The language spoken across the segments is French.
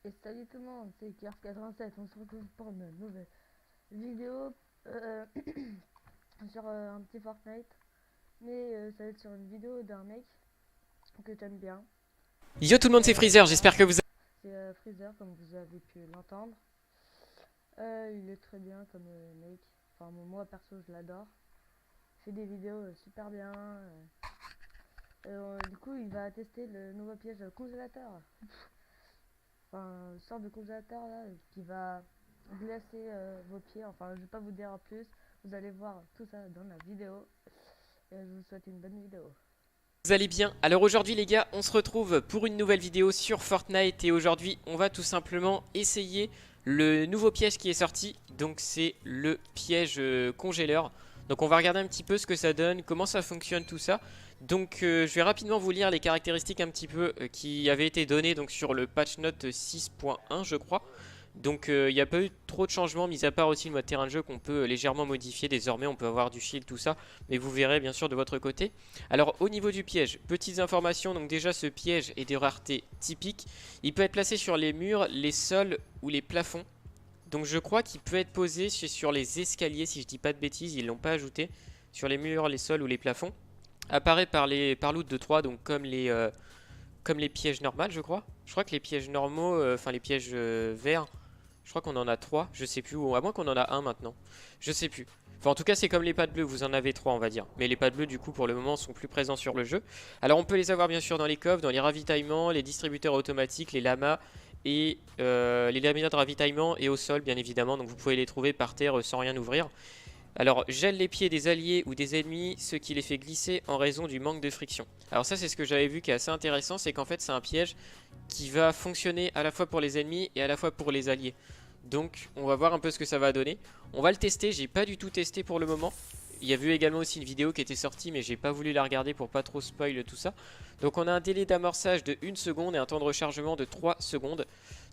Et salut tout le monde, c'est Kers87, on se retrouve pour une nouvelle vidéo euh, sur un petit Fortnite. Mais ça va être sur une vidéo d'un mec que j'aime bien. Yo tout le monde, c'est Freezer, Voilà, j'espère que vous... c'est Freezer comme vous avez pu l'entendre. Il est très bien comme mec. Enfin moi perso je l'adore. Il fait des vidéos super bien. Du coup il va tester le nouveau piège congélateur. Enfin une sorte de congélateur là qui va glacer vos pieds. Enfin, je vais pas vous dire en plus. Vous allez voir tout ça dans la vidéo. Et je vous souhaite une bonne vidéo. vous allez bien. Alors aujourd'hui les gars, on se retrouve pour une nouvelle vidéo sur Fortnite. Et aujourd'hui, on va tout simplement essayer le nouveau piège qui est sorti. Donc c'est le piège congéleur. Donc on va regarder un petit peu ce que ça donne, comment ça fonctionne tout ça. Donc je vais rapidement vous lire les caractéristiques un petit peu qui avaient été données donc, sur le patch note 6.1 je crois. Donc il n'y a pas eu trop de changements, mis à part aussi le mode terrain de jeu qu'on peut légèrement modifier. Désormais on peut avoir du shield, tout ça, mais vous verrez bien sûr de votre côté. Alors au niveau du piège, petites informations, donc déjà ce piège est de rareté typique. Il peut être placé sur les murs, les sols ou les plafonds. Donc je crois qu'il peut être posé sur les escaliers, si je dis pas de bêtises, ils l'ont pas ajouté. Sur les murs, les sols ou les plafonds. Apparaît par loot de 3, donc comme les pièges normaux je crois. Je crois que les pièges normaux, enfin les pièges verts, je crois qu'on en a 3, je sais plus, ou à moins qu'on en a un maintenant. Je sais plus. Enfin, en tout cas, c'est comme les pads bleus, vous en avez 3 on va dire. Mais les pads bleus, du coup, pour le moment, sont plus présents sur le jeu. Alors, on peut les avoir bien sûr dans les coffres, dans les ravitaillements, les distributeurs automatiques, les lamas et les lamas de ravitaillement et au sol, bien évidemment. Donc, vous pouvez les trouver par terre sans rien ouvrir. Alors, gèle les pieds des alliés ou des ennemis, ce qui les fait glisser en raison du manque de friction. Alors ça, c'est ce que j'avais vu qui est assez intéressant, c'est qu'en fait, c'est un piège qui va fonctionner à la fois pour les ennemis et à la fois pour les alliés. Donc, on va voir un peu ce que ça va donner. On va le tester, j'ai pas du tout testé pour le moment. Il y a eu également aussi une vidéo qui était sortie, mais j'ai pas voulu la regarder pour pas trop spoil tout ça. Donc, on a un délai d'amorçage de 1 seconde et un temps de rechargement de 3 secondes.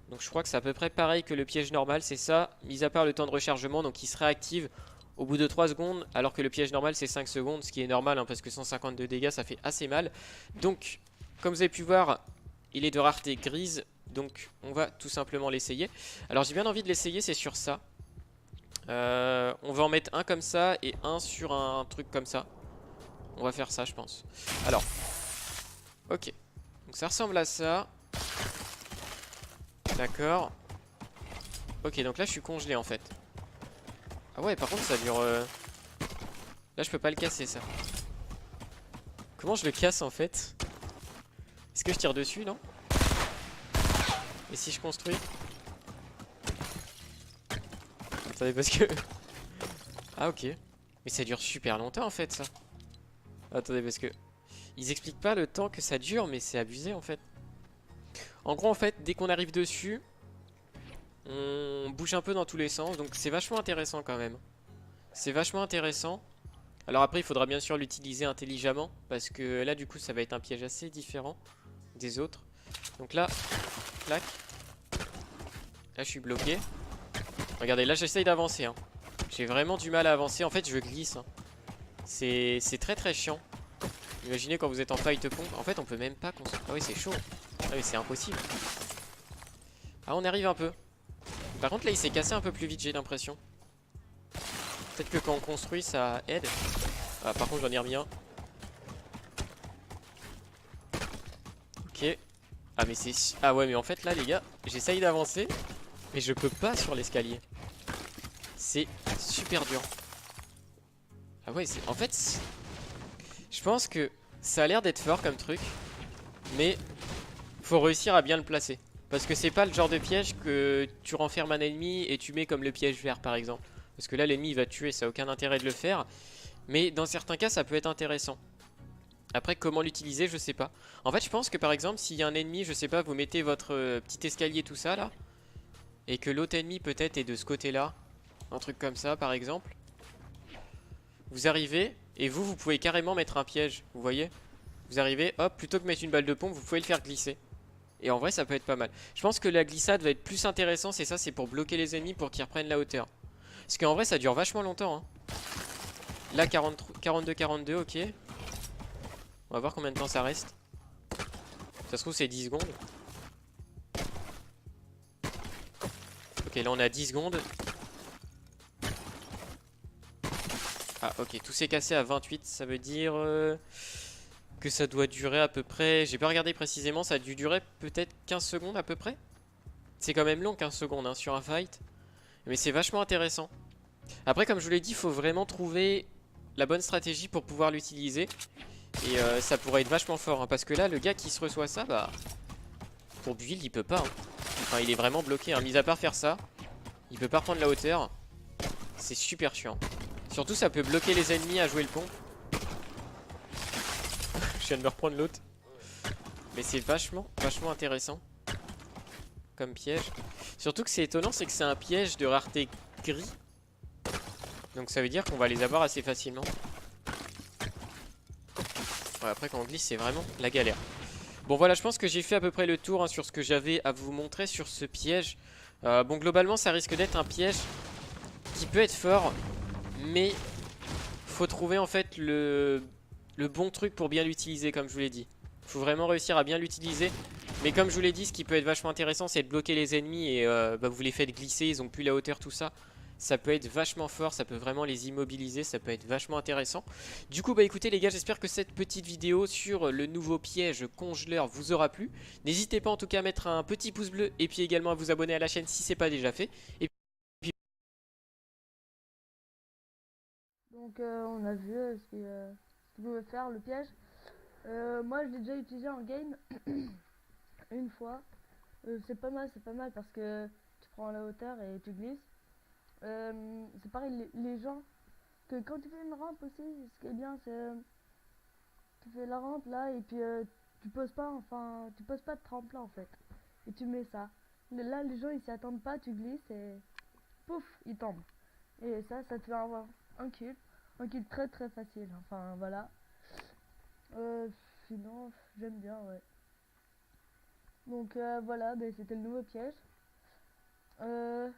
Donc, je crois que c'est à peu près pareil que le piège normal, c'est ça, mis à part le temps de rechargement, donc il se réactive au bout de 3 secondes, alors que le piège normal c'est 5 secondes, ce qui est normal hein, parce que 152 dégâts ça fait assez mal. Donc, comme vous avez pu voir, il est de rareté grise, donc on va tout simplement l'essayer. Alors j'ai bien envie de l'essayer, c'est sur ça. On va en mettre un comme ça et un sur un truc comme ça. On va faire ça je pense. Alors, ok. Donc ça ressemble à ça. D'accord. Ok, donc là je suis congelé en fait. Ah ouais, par contre ça dure... Là je peux pas le casser ça. Comment je le casse en fait? Est-ce que je tire dessus, non? Et si je construis? Attendez, parce que... Ah, ok. Mais ça dure super longtemps, en fait, ça. Attendez, parce que... Ils expliquent pas le temps que ça dure, mais c'est abusé, en fait. En gros, en fait, dès qu'on arrive dessus, on bouge un peu dans tous les sens. Donc, c'est vachement intéressant, quand même. C'est vachement intéressant. Alors après, il faudra bien sûr l'utiliser intelligemment. Parce que là, du coup, ça va être un piège assez différent des autres. Donc là, clac. Là, je suis bloqué. Regardez, là, j'essaye d'avancer, hein. J'ai vraiment du mal à avancer. En fait, je glisse, hein. C'est très très chiant. Imaginez quand vous êtes en fight pompe. En fait, on peut même pas construire. Ah oui, c'est chaud. Ah oui, c'est impossible. Ah, on arrive un peu. Par contre, là, il s'est cassé un peu plus vite, j'ai l'impression. Peut-être que quand on construit, ça aide. Ah, par contre, j'en ai remis un. Ok. Ah, mais c'est... Ah ouais, mais en fait, là, les gars, j'essaye d'avancer. Mais je peux pas sur l'escalier. C'est super dur. Ah ouais, c'est... En fait, je pense que ça a l'air d'être fort comme truc. Mais faut réussir à bien le placer. Parce que c'est pas le genre de piège que tu renfermes un ennemi et tu mets comme le piège vert par exemple. Parce que là l'ennemi il va te tuer, ça a aucun intérêt de le faire. Mais dans certains cas ça peut être intéressant. Après comment l'utiliser je sais pas. En fait je pense que par exemple s'il y a un ennemi, je sais pas, vous mettez votre petit escalier tout ça là. Et que l'autre ennemi peut-être est de ce côté là. Un truc comme ça par exemple. Vous arrivez et vous pouvez carrément mettre un piège, vous voyez. Vous arrivez, hop, plutôt que mettre une balle de pompe, vous pouvez le faire glisser. Et en vrai ça peut être pas mal. Je pense que la glissade va être plus intéressant. C'est ça, c'est pour bloquer les ennemis pour qu'ils reprennent la hauteur. Parce qu'en vrai ça dure vachement longtemps hein. Là 42-42 ok. On va voir combien de temps ça reste. Ça se trouve c'est 10 secondes. Ok, là on a 10 secondes. Ah ok, tout s'est cassé à 28, ça veut dire que ça doit durer à peu près... J'ai pas regardé précisément, ça a dû durer peut-être 15 secondes à peu près. C'est quand même long 15 secondes hein, sur un fight. Mais c'est vachement intéressant. Après comme je vous l'ai dit, il faut vraiment trouver la bonne stratégie pour pouvoir l'utiliser. Et ça pourrait être vachement fort hein, parce que là le gars qui se reçoit ça, bah... Pour build il peut pas hein. Enfin il est vraiment bloqué hein. Mis à part faire ça, il peut pas prendre la hauteur. C'est super chiant. Surtout ça peut bloquer les ennemis à jouer le pont. Je viens de me reprendre l'autre. Mais c'est vachement intéressant comme piège. Surtout que c'est étonnant, c'est que c'est un piège de rareté gris. Donc ça veut dire qu'on va les avoir assez facilement. Ouais, après quand on glisse c'est vraiment la galère. Bon voilà, je pense que j'ai fait à peu près le tour hein, sur ce que j'avais à vous montrer sur ce piège. Bon globalement ça risque d'être un piège qui peut être fort. Mais faut trouver en fait le bon truc pour bien l'utiliser comme je vous l'ai dit. Faut vraiment réussir à bien l'utiliser. Mais comme je vous l'ai dit, ce qui peut être vachement intéressant, c'est de bloquer les ennemis et bah, vous les faites glisser, ils ont plus la hauteur, tout ça. Ça peut être vachement fort, ça peut vraiment les immobiliser, ça peut être vachement intéressant. Du coup, bah écoutez les gars, j'espère que cette petite vidéo sur le nouveau piège congeleur vous aura plu. N'hésitez pas en tout cas à mettre un petit pouce bleu et puis également à vous abonner à la chaîne si c'est pas déjà fait. Et puis... Donc on a vu ce qu'il pouvait faire le piège. Moi je l'ai déjà utilisé en game une fois. C'est pas mal parce que tu prends la hauteur et tu glisses. C'est pareil les gens que quand tu fais une rampe aussi, ce qui est bien c'est tu fais la rampe là et puis tu poses pas de tremplin en fait et tu mets ça. Mais là les gens ils s'y attendent pas, tu glisses et pouf ils tombent. Et ça te fait avoir un kill très très facile. Enfin voilà. Euh, Sinon j'aime bien ouais. Donc voilà, ben, c'était le nouveau piège. Euh,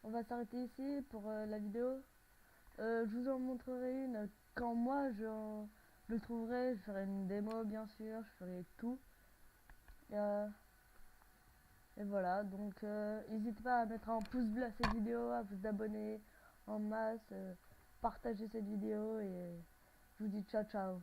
on va s'arrêter ici pour la vidéo. Je vous en montrerai une quand moi je le trouverai. Je ferai une démo bien sûr, je ferai tout. Euh, et voilà, donc n'hésitez pas à mettre un pouce bleu à cette vidéo, à vous abonner en masse, partager cette vidéo et je vous dis ciao ciao.